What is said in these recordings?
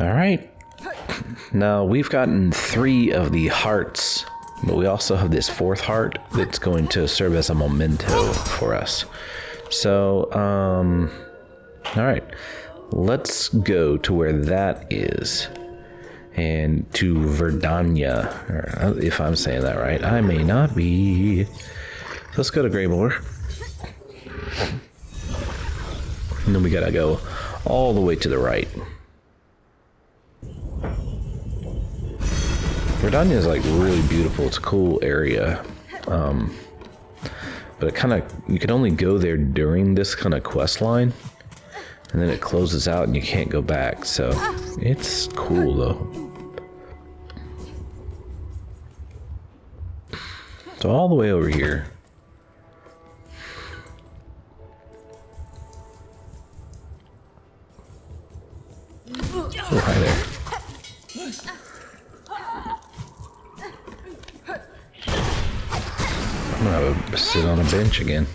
Alright. Now, we've gotten 3 of the hearts, but we also have this 4th heart that's going to serve as a memento for us. So, alright. Let's go to where that is. And to Verdania, or if I'm saying that right. I may not be. Let's go to Greymore. And then we gotta go all the way to the right. Verdania is like really beautiful. It's a cool area. But it kind of, you can only go there during this kind of quest line. And then it closes out and you can't go back. So it's cool though. So all the way over here. Oh, hi there. I'm gonna sit on a bench again.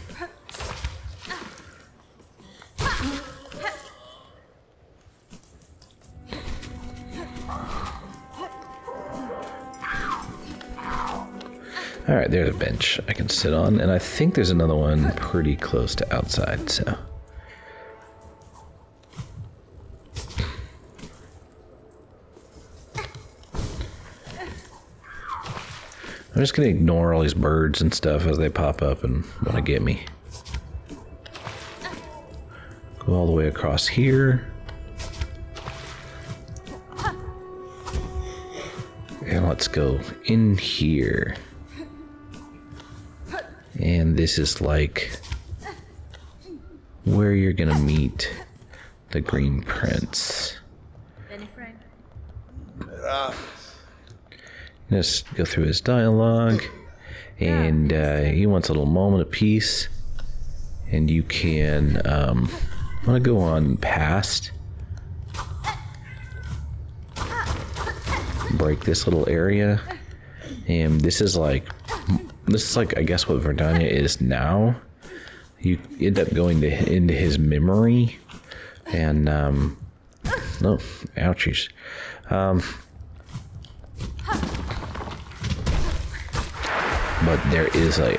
Alright, there's a bench I can sit on, and I think there's another one pretty close to outside, so. I'm just gonna ignore all these birds and stuff as they pop up and want to get me. Go all the way across here. And let's go in here. And this is like where you're gonna meet the Green Prince. Just go through his dialogue, and he wants a little moment of peace, and you can want to go on past, break this little area, and this is like I guess what Verdania is now. You end up going into his memory, and oh, ouchies. But there is a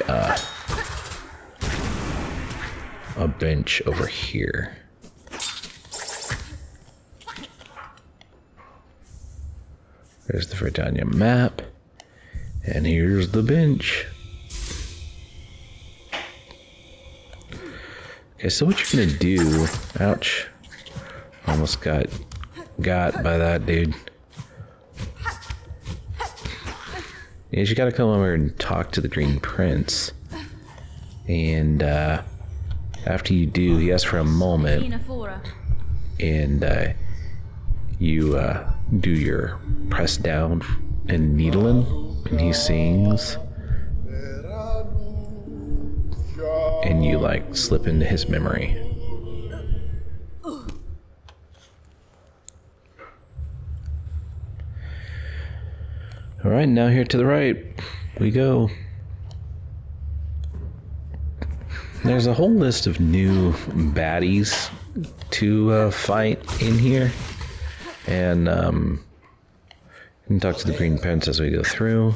bench over here. There's the Verdania map, and here's the bench. Okay, so what you're gonna do? Ouch! Almost got by that dude. Is you gotta come over and talk to the Green Prince, and after you do, he asks for a moment, and you do your press down and needling, and he sings, and you like slip into his memory. Alright, now here to the right we go. There's a whole list of new baddies to fight in here. And you can talk to the Green Prince as we go through.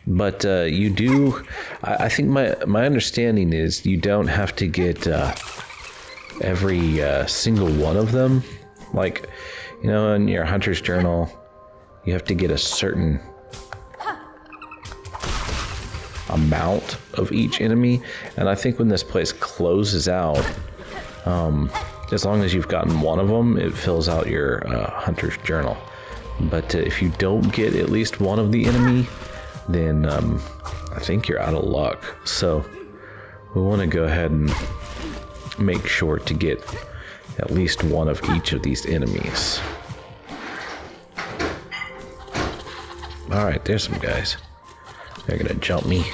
But you do... I think my understanding is you don't have to get every single one of them. Like, you know, in your Hunter's Journal, you have to get a certain amount of each enemy, and I think when this place closes out, as long as you've gotten one of them, it fills out your Hunter's Journal. But if you don't get at least one of the enemy, then I think you're out of luck. So we want to go ahead and make sure to get at least one of each of these enemies. Alright, there's some guys. They're gonna jump me.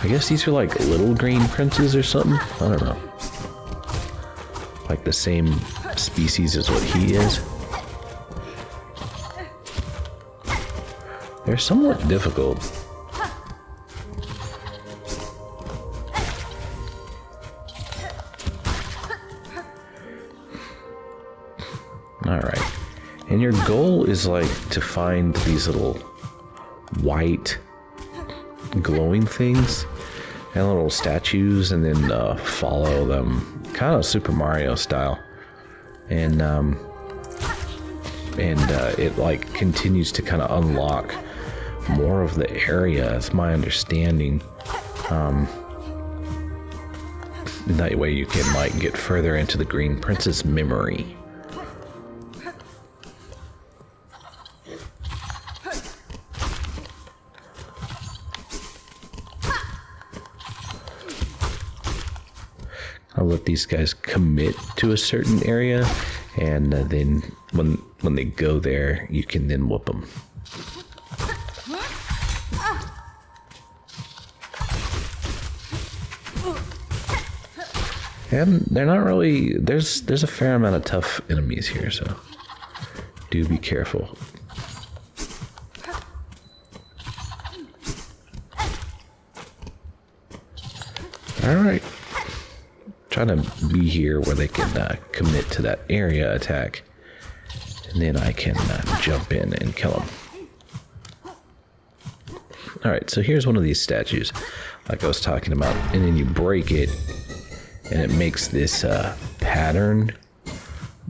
I guess these are like little green princes or something. I don't know. Like the same species as what he is. They're somewhat difficult. And your goal is like to find these little white glowing things and little statues, and then follow them, kind of Super Mario style. And it like continues to kind of unlock more of the area. That's my understanding. That way you can like get further into the Green Prince's memory. I'll let these guys commit to a certain area, and then when they go there, you can then whoop them. And they're not really, there's a fair amount of tough enemies here, so do be careful. Alright. Trying to be here where they can commit to that area attack, and then I can jump in and kill them. Alright, so here's one of these statues, like I was talking about, and then you break it, and it makes this pattern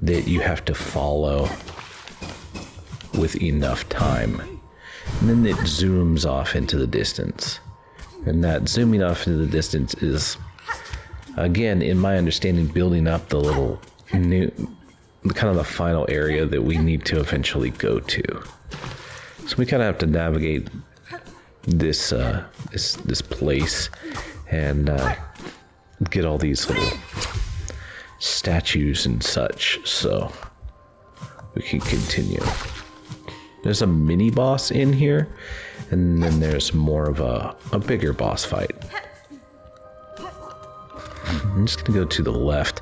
that you have to follow with enough time. And then it zooms off into the distance. And that zooming off into the distance is, again, in my understanding, building up the little new, kind of the final area that we need to eventually go to. So we kind of have to navigate this this place and get all these little statues and such, so we can continue. There's a mini boss in here, and then there's more of a bigger boss fight. I'm just gonna go to the left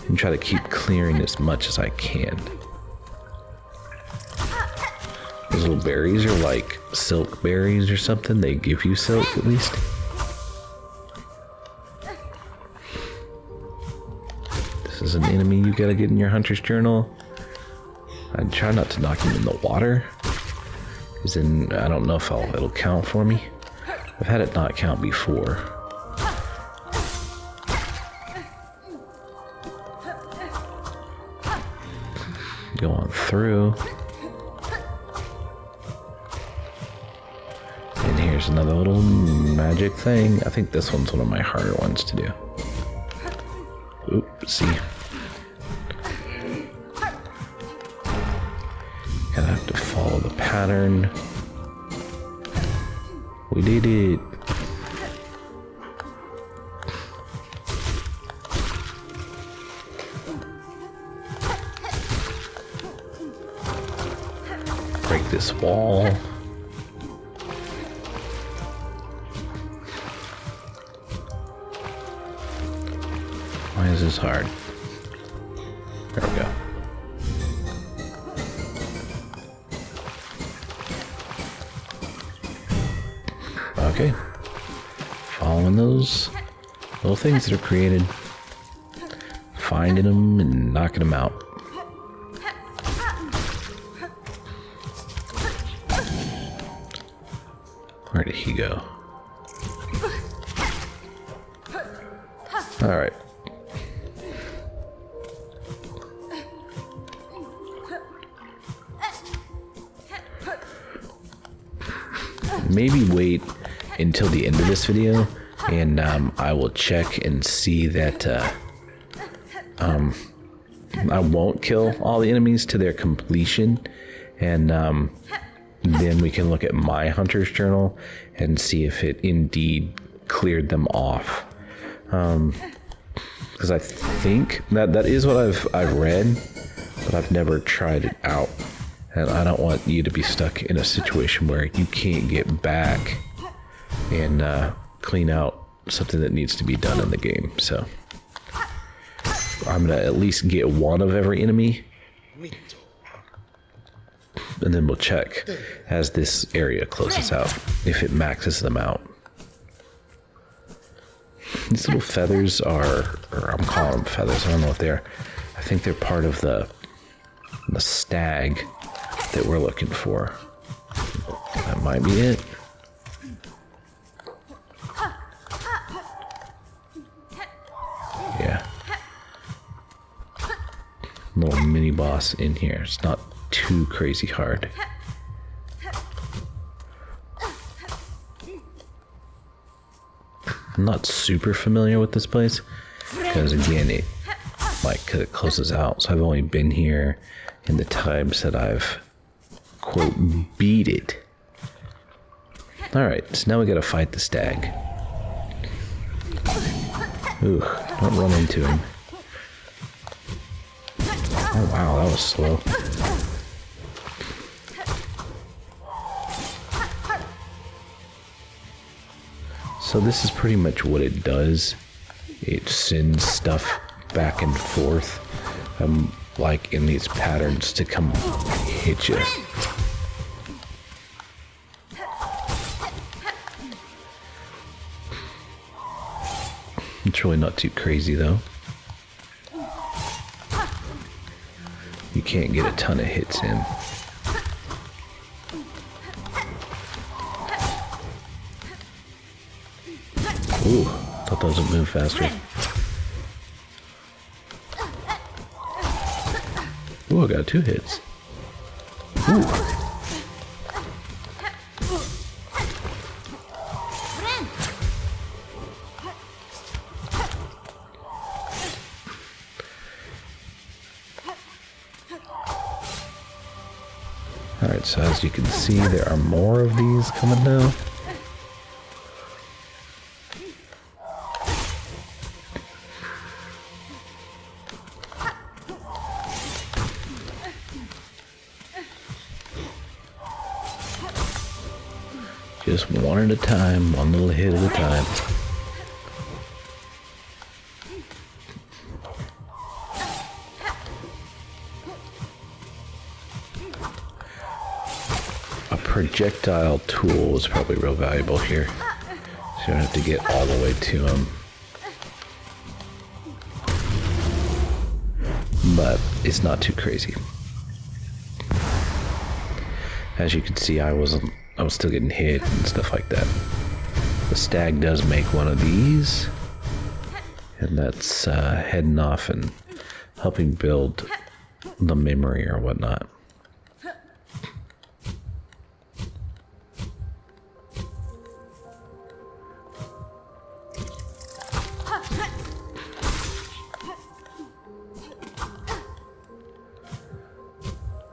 and try to keep clearing as much as I can. Those little berries are like silk berries or something. They give you silk, at least. This is an enemy you gotta get in your hunter's journal. I'd try not to knock him in the water, because then I don't know if it'll count for me. I've had it not count before. Go on through. And here's another little magic thing. I think this one's one of my harder ones to do. Oopsie. Gonna have to follow the pattern. We did it. Break this wall. Why is this hard? There we go. Okay. Following those little things that are created. Finding them and knocking them out. Where did he go? Alright. Maybe wait until the end of this video, and I will check and see that I won't kill all the enemies to their completion, and then we can look at my hunter's journal and see if it indeed cleared them off. Because I think that is what I've read, but I've never tried it out. And I don't want you to be stuck in a situation where you can't get back and clean out something that needs to be done in the game. So I'm gonna at least get one of every enemy, and then we'll check as this area closes out if it maxes them out. These little feathers are, or I'm calling them feathers, I don't know what they are. I think they're part of the stag. that we're looking for. That might be it. Yeah. Little mini boss in here. It's not too crazy hard. I'm not super familiar with this place because again it closes out, so I've only been here in the times that I've quote beat it. Alright, so now we gotta fight the stag. Ooh, don't run into him. Oh wow, that was slow. So this is pretty much what it does. It sends stuff back and forth, like in these patterns to come hit you. It's really not too crazy though. You can't get a ton of hits in. Ooh, thought those would move faster. Ooh, I got 2 hits. Ooh. Alright, so as you can see, there are more of these coming now. Just one at a time, one little hit at a time. A projectile tool is probably real valuable here. So you don't have to get all the way to him. But it's not too crazy. As you can see, I was still getting hit and stuff like that. The stag does make one of these, and that's heading off and helping build the memory or whatnot.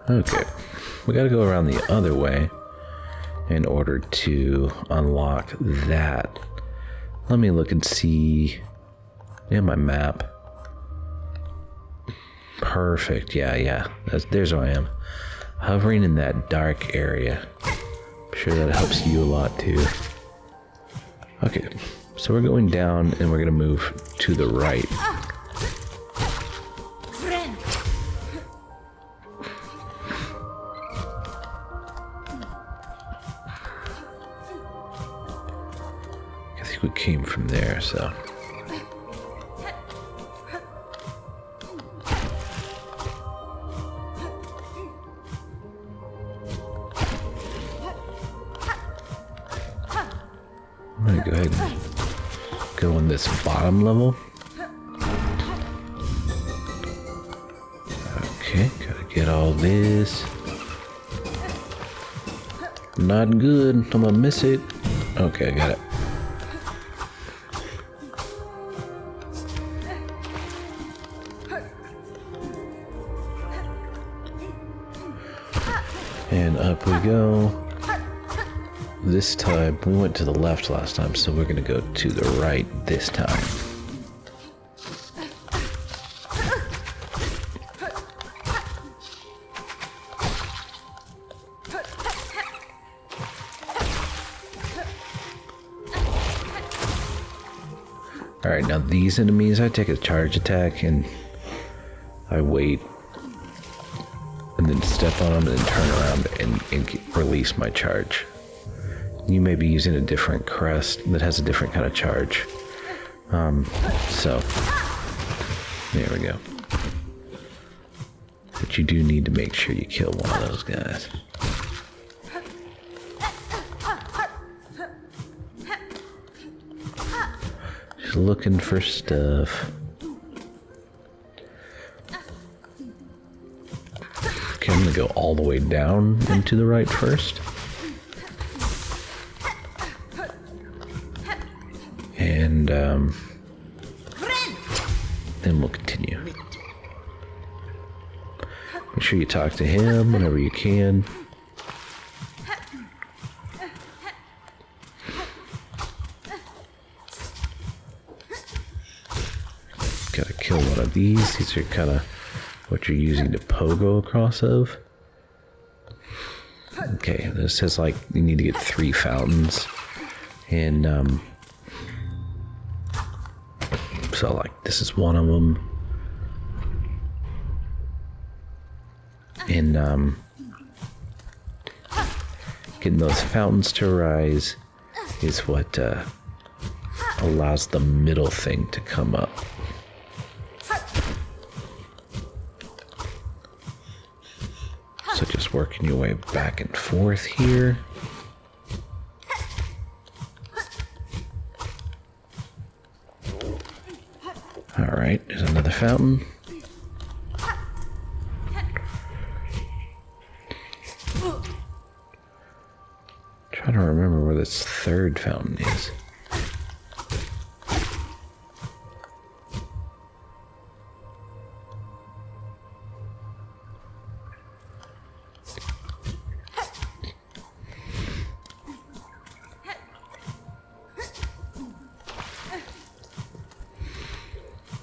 Okay, we gotta go around the other way in order to unlock that. Let me look and see in my map. Perfect, yeah. There's where I am. Hovering in that dark area. I'm sure that helps you a lot too. Okay, so we're going down and we're gonna move to the right. We came from there, so I'm gonna go ahead and go in this bottom level. Okay, gotta get all this. Not good, I'm gonna miss it. Okay, I got it. And up we go. This time, we went to the left last time, so we're gonna go to the right this time. Alright, now these enemies, I take a charge attack and I wait and then step on them and then turn around and release my charge. You may be using a different crest that has a different kind of charge. So, there we go. But you do need to make sure you kill one of those guys. Just looking for stuff. Okay, I'm gonna go all the way down and to the right first. And then we'll continue. Make sure you talk to him whenever you can. Gotta kill one of these. These are kind of what you're using to pogo across of. Okay, this says like you need to get 3 fountains. And so like this is one of them. And getting those fountains to rise is what allows the middle thing to come up. So just working your way back and forth here. Alright, there's another fountain. Trying to remember where this 3rd fountain is.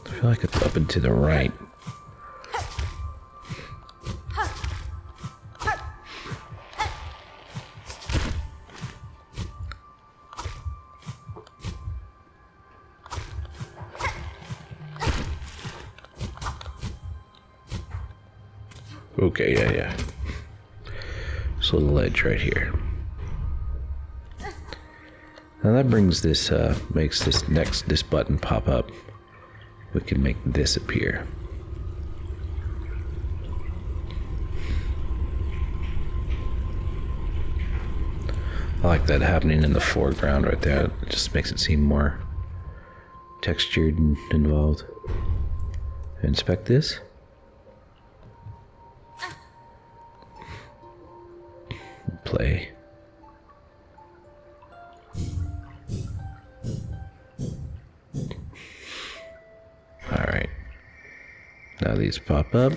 I feel like it's up and to the right. Okay, yeah. This little ledge right here. Now that brings this, makes this button pop up. We can make this appear. I like that happening in the foreground right there. It just makes it seem more textured and involved. Inspect this. Play. Alright. Now these pop up.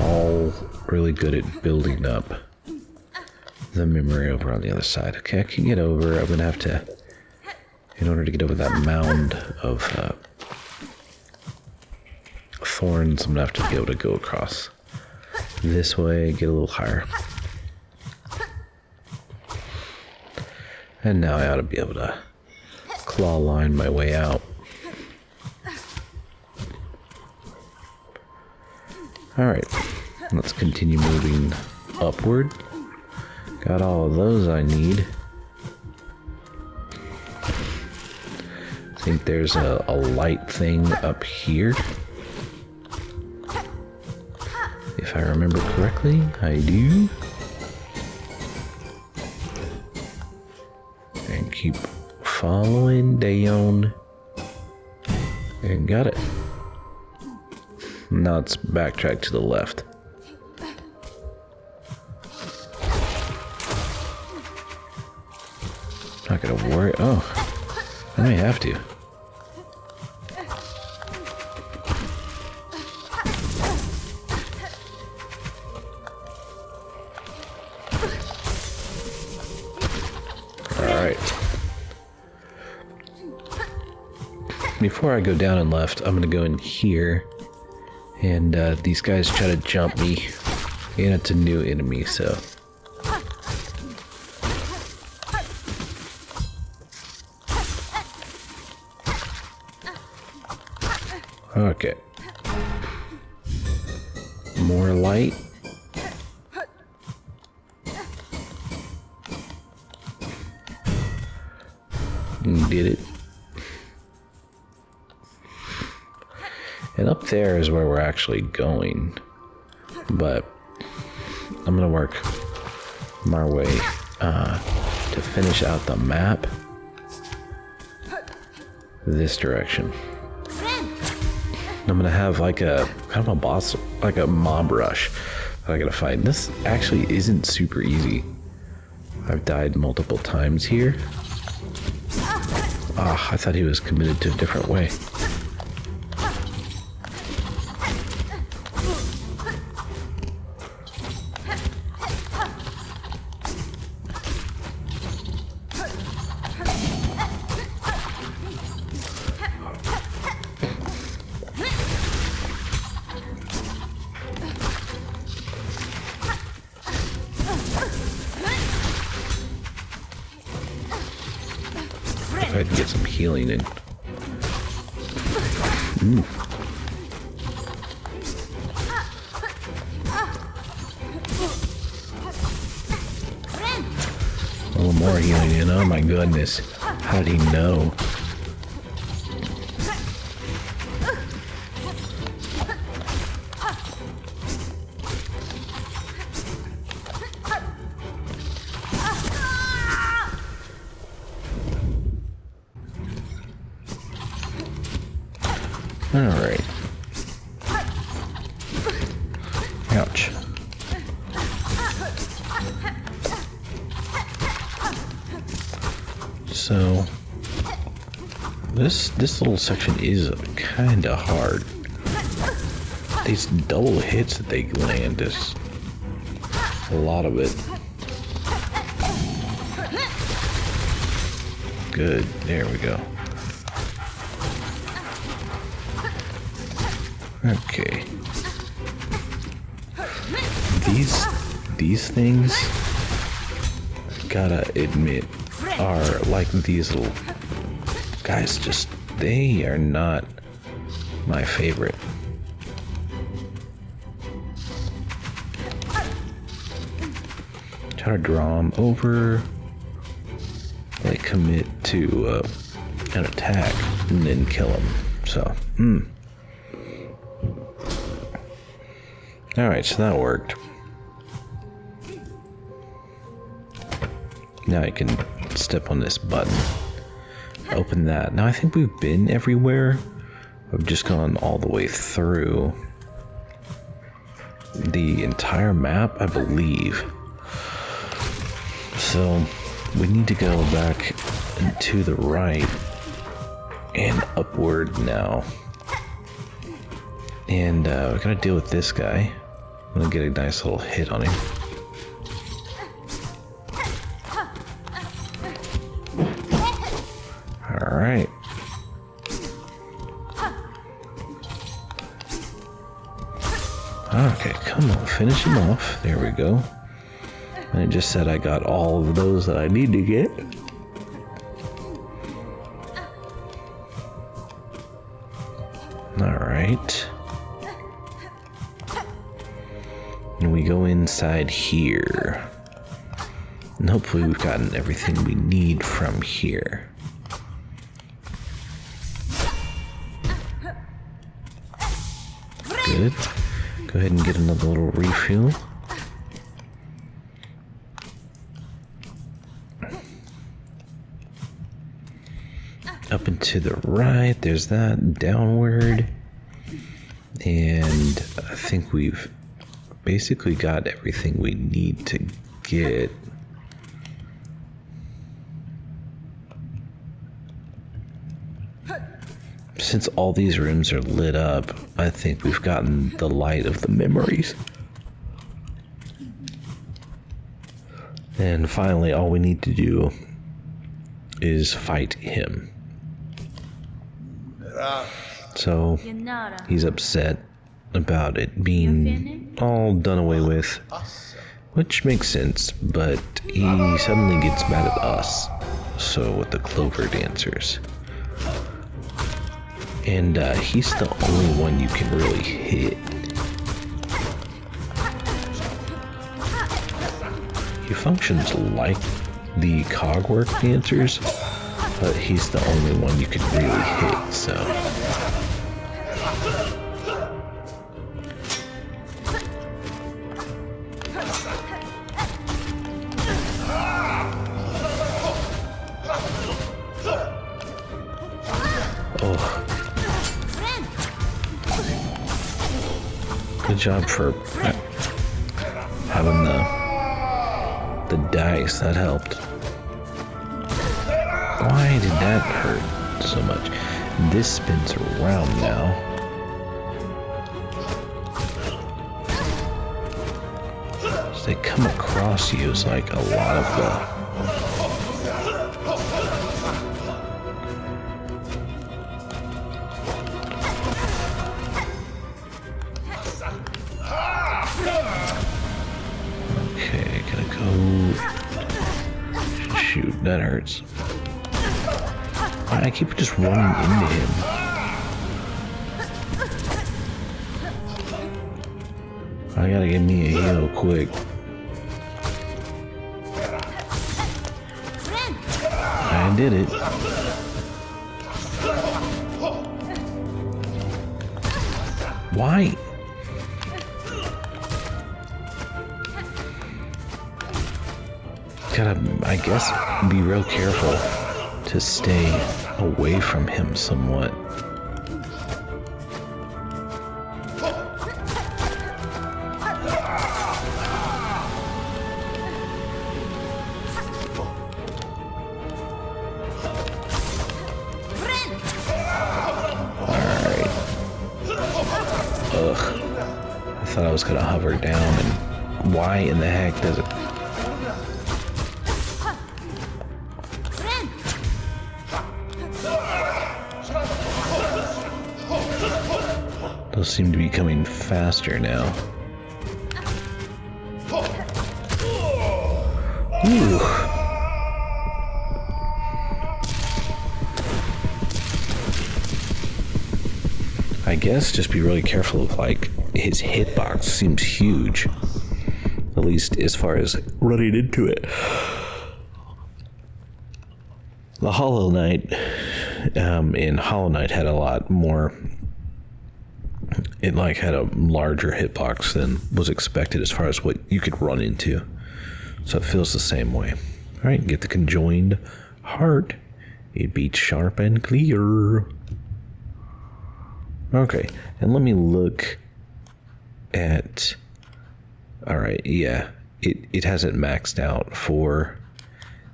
All really good at building up the memory over on the other side. Okay, I can get over. I'm gonna have to, in order to get over that mound of thorns, I'm gonna have to be able to go across this way, get a little higher. And now I ought to be able to claw line my way out. Alright, let's continue moving upward. Got all of those I need. I think there's a light thing up here. If I remember correctly, I do. And keep following down. And got it. Now it's backtrack to the left. Not gonna worry. Oh, I may have to. Before I go down and left, I'm gonna go in here, and these guys try to jump me, and it's a new enemy, so. Okay. More light. Did it. And up there is where we're actually going. But I'm gonna work my way to finish out the map this direction. I'm gonna have like a kind of a boss, like a mob rush that I gotta fight. This actually isn't super easy. I've died multiple times here. Ah, I thought he was committed to a different way. If I can get some healing in. A little more healing in. Oh my goodness. How did he know? Alright. Ouch. So this little section is kinda hard. These double hits that they land is a lot of it. Good, there we go. Okay. These things, gotta admit, are like these little guys. Just they are not my favorite. Try to draw them over. They commit to an attack and then kill them. So, Alright, so that worked. Now I can step on this button. Open that. Now I think we've been everywhere. We've just gone all the way through the entire map, I believe. So we need to go back to the right and upward now. And we're gonna deal with this guy. I'm gonna get a nice little hit on him. Alright. Okay, come on, finish him off. There we go. And it just said I got all of those that I need to get. Alright. And we go inside here. And hopefully we've gotten everything we need from here. Good. Go ahead and get another little refuel. Up and to the right, there's that, downward. And I think we've basically got everything we need to get. Since all these rooms are lit up, I think we've gotten the light of the memories. And finally, all we need to do is fight him. So he's upset about it being all done away with, which makes sense, but he suddenly gets mad at us. So with the clover dancers. And he's the only one you can really hit. He functions like the cogwork dancers, but he's the only one you can really hit, so. job for having the dice. That helped. Why did that hurt so much? This spins around now. So they come across you as like a lot of the... Okay, gotta go... Shoot, that hurts. I keep just running into him. I gotta get me a heal quick. I did it. Why? Gotta, I guess, be real careful to stay away from him somewhat. Alright. Ugh. I thought I was gonna hover down, and why in the heck does it... Those seem to be coming faster now. Ooh. I guess just be really careful of, like, his hitbox seems huge. At least as far as running into it. The Hollow Knight in Hollow Knight had a lot more... It like had a larger hitbox than was expected as far as what you could run into. So it feels the same way. Alright, get the conjoined heart. It beats sharp and clear. Okay, and let me look at... Alright, yeah. It hasn't maxed out for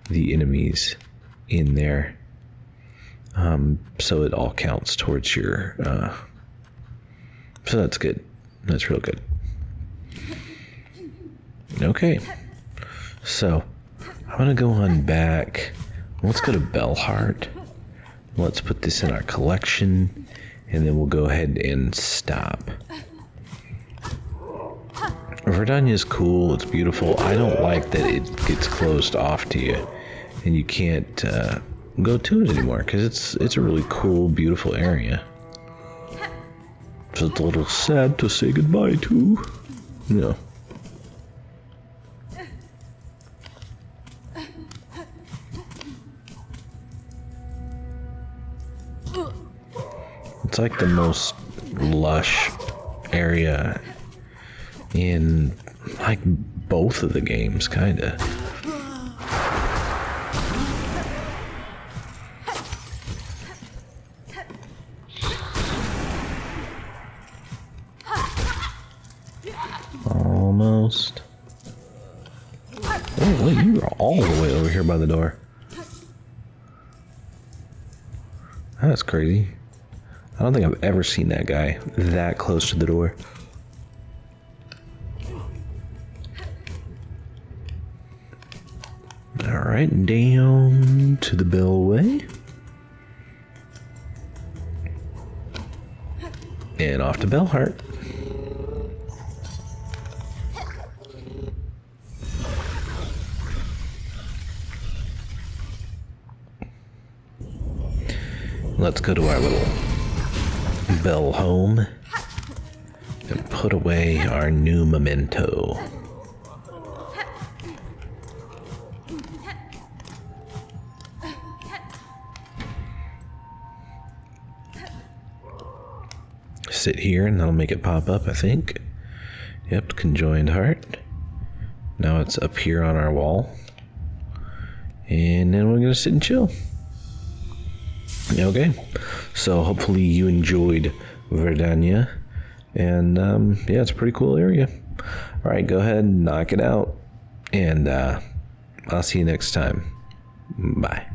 the enemies in there. So it all counts towards your... So that's good. That's real good. Okay. So, I'm going to go on back. Let's go to Bellheart. Let's put this in our collection. And then we'll go ahead and stop. Verdania is cool. It's beautiful. I don't like that it gets closed off to you. And you can't go to it anymore. Because it's a really cool, beautiful area. So it's a little sad to say goodbye to. Yeah. It's like the most lush area in like both of the games, kinda. Almost. Oh, wait, you are all the way over here by the door. That's crazy. I don't think I've ever seen that guy that close to the door. Alright, down to the bellway. And off to Bellheart. Let's go to our little bell home and put away our new memento. Sit here and that'll make it pop up, I think. Yep, conjoined heart. Now it's up here on our wall. And then we're gonna sit and chill. Okay, so hopefully you enjoyed Verdania. And yeah, it's a pretty cool area. All right, go ahead and knock it out. And I'll see you next time. Bye.